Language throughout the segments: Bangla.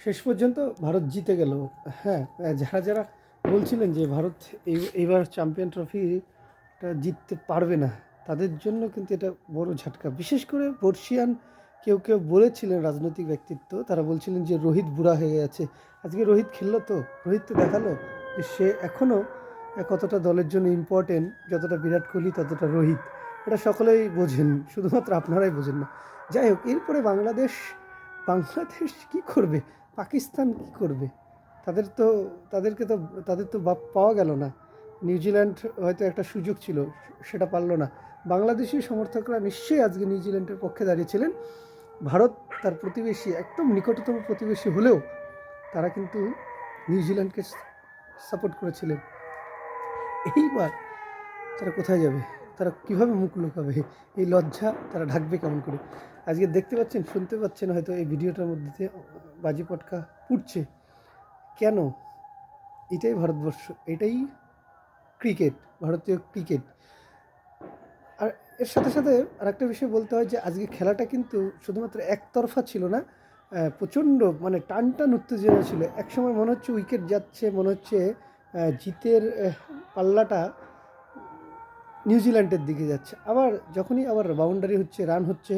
শেষ পর্যন্ত ভারত জিতে গেল। হ্যাঁ, যারা যারা বলছিলেন যে ভারত এইবার চ্যাম্পিয়ন ট্রফিটা জিততে পারবে না, তাদের জন্য কিন্তু এটা বড় ঝাটকা। বিশেষ করে বর্ষিয়ান কেউ কেউ বলেছিলেন, রাজনৈতিক ব্যক্তিত্ব, তারা বলছিলেন যে রোহিত বুড়া হয়ে গেছে। আজকে রোহিত খেললো, তো রোহিত তো দেখালো যে সে এখনও কতটা দলের জন্য ইম্পর্টেন্ট, যতটা বিরাট কোহলি ততটা রোহিত। এটা সকলেই বোঝেন, শুধুমাত্র আপনারাই বোঝেন না। যাই হোক, এরপরে বাংলাদেশ বাংলাদেশ কী করবে, পাকিস্তান কী করবে? তাদের তো তাদেরকে তো তাদের তো পাওয়া গেল না। নিউজিল্যান্ড হয়তো একটা সুযোগ ছিল, সেটা পারল না। বাংলাদেশি সমর্থকরা নিশ্চয়ই আজকে নিউজিল্যান্ডের পক্ষে দাঁড়িয়েছিলেন। ভারত তার প্রতিবেশী, একদম নিকটতম প্রতিবেশী হলেও তারা কিন্তু নিউজিল্যান্ডকে সাপোর্ট করেছিলেন। এইবার তারা কোথায় যাবে? তারা কীভাবে মুখ লুকাবে? এই লজ্জা তারা ঢাকবে কেমন করে? আজকে দেখতে পাচ্ছেন, শুনতে পাচ্ছেন হয়তো এই ভিডিওটার মধ্যে দিয়ে বাজি পটকা ফুটছে। কেন? এটাই ভারতবর্ষ, এটাই ক্রিকেট, ভারতীয় ক্রিকেট। আর এর সাথে সাথে আরেকটা বিষয় বলতে হয় যে আজকে খেলাটা কিন্তু শুধুমাত্র একতরফা ছিল না, প্রচণ্ড মানে টান টান উত্তেজনা ছিল। একসময় মনে হচ্ছে উইকেট যাচ্ছে, মনে হচ্ছে জিতের পাল্লাটা নিউজিল্যান্ডের দিকে যাচ্ছে। আবার যখনই আবার বাউন্ডারি হচ্ছে, রান হচ্ছে,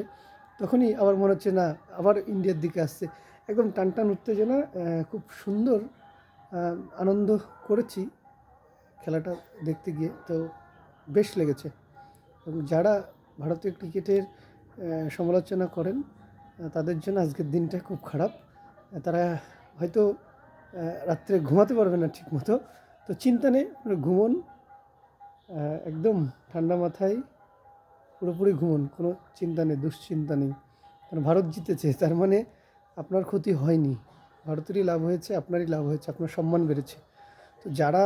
তখনই আবার মনে হচ্ছে না, আবার ইন্ডিয়ার দিকে আসছে। একদম টান টান উত্তেজনা, খুব সুন্দর আনন্দ করেছি খেলাটা দেখতে গিয়ে, তো বেশ লেগেছে। এবং যারা ভারতীয় ক্রিকেটের সমালোচনা করেন, তাদের জন্য আজকের দিনটা খুব খারাপ। তারা হয়তো রাত্রে ঘুমাতে পারবে না ঠিকমতো, তো চিন্তা নেই, ঘুমন একদম ঠান্ডা মাথায়, পুরোপুরি ঘুমন, কোনো চিন্তা নেই, দুশ্চিন্তা নেই। কারণ ভারত জিতেছে, তার মানে আপনার ক্ষতি হয়নি, ভারতেরই লাভ হয়েছে, আপনারই লাভ হয়েছে, আপনার সম্মান বেড়েছে। তো যারা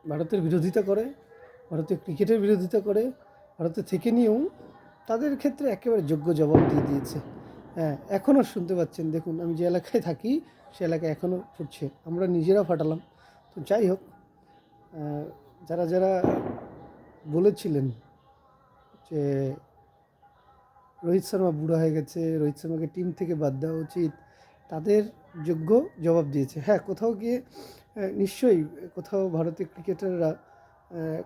ভারতের বিরোধিতা করে, ভারতীয় ক্রিকেটের বিরোধিতা করে, ভারতে থেকে নিয়েও তাদের ক্ষেত্রে একেবারে যোগ্য জবাব দিয়ে দিয়েছে। হ্যাঁ, এখনও শুনতে পাচ্ছেন, দেখুন আমি যে এলাকায় থাকি সে এলাকায় এখনও ফুটছে, আমরা নিজেরা ফাটালাম। তো যাই হোক, যারা যারা বলেছিলেন যে রোহিত শর্মা বুড়ো হয়ে গেছে, রোহিত শর্মাকে টিম থেকে বাদ দেওয়া উচিত, তাদের যোগ্য জবাব দিয়েছে। হ্যাঁ, কোথাও গিয়ে নিশ্চয়ই কোথাও ভারতীয় ক্রিকেটাররা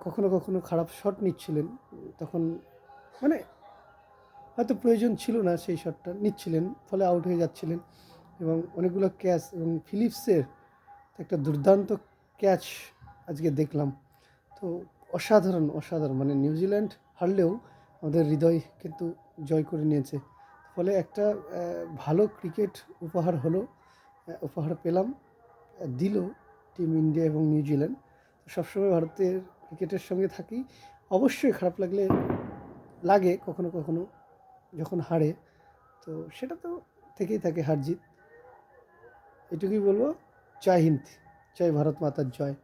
কখনো কখনো খারাপ শট নিচ্ছিলেন, তখন মানে হয়তো প্রয়োজন ছিল না সেই শটটা নিচ্ছিলেন, ফলে আউট হয়ে যাচ্ছিলেন। এবং অনেকগুলো ক্যাচ, এবং ফিলিপসের একটা দুর্দান্ত ক্যাচ আজকে দেখলাম। তো অসাধারণ অসাধারণ, মানে নিউজিল্যান্ড হারলেও আমাদের হৃদয় কিন্তু জয় করে নিয়েছে। ফলে একটা ভালো ক্রিকেট উপহার হলো, উপহার পেলাম, দিল টিম ইন্ডিয়া এবং নিউজিল্যান্ড। সবসময় ভারতের ক্রিকেটের সঙ্গে থাকি। অবশ্যই খারাপ লাগে কখনো কখনো যখন হারে, তো সেটা তো থেকেই থাকে, হার জিত। এটুকুই বলবো। জয় হিন্দ, জয় ভারত মাতার জয়।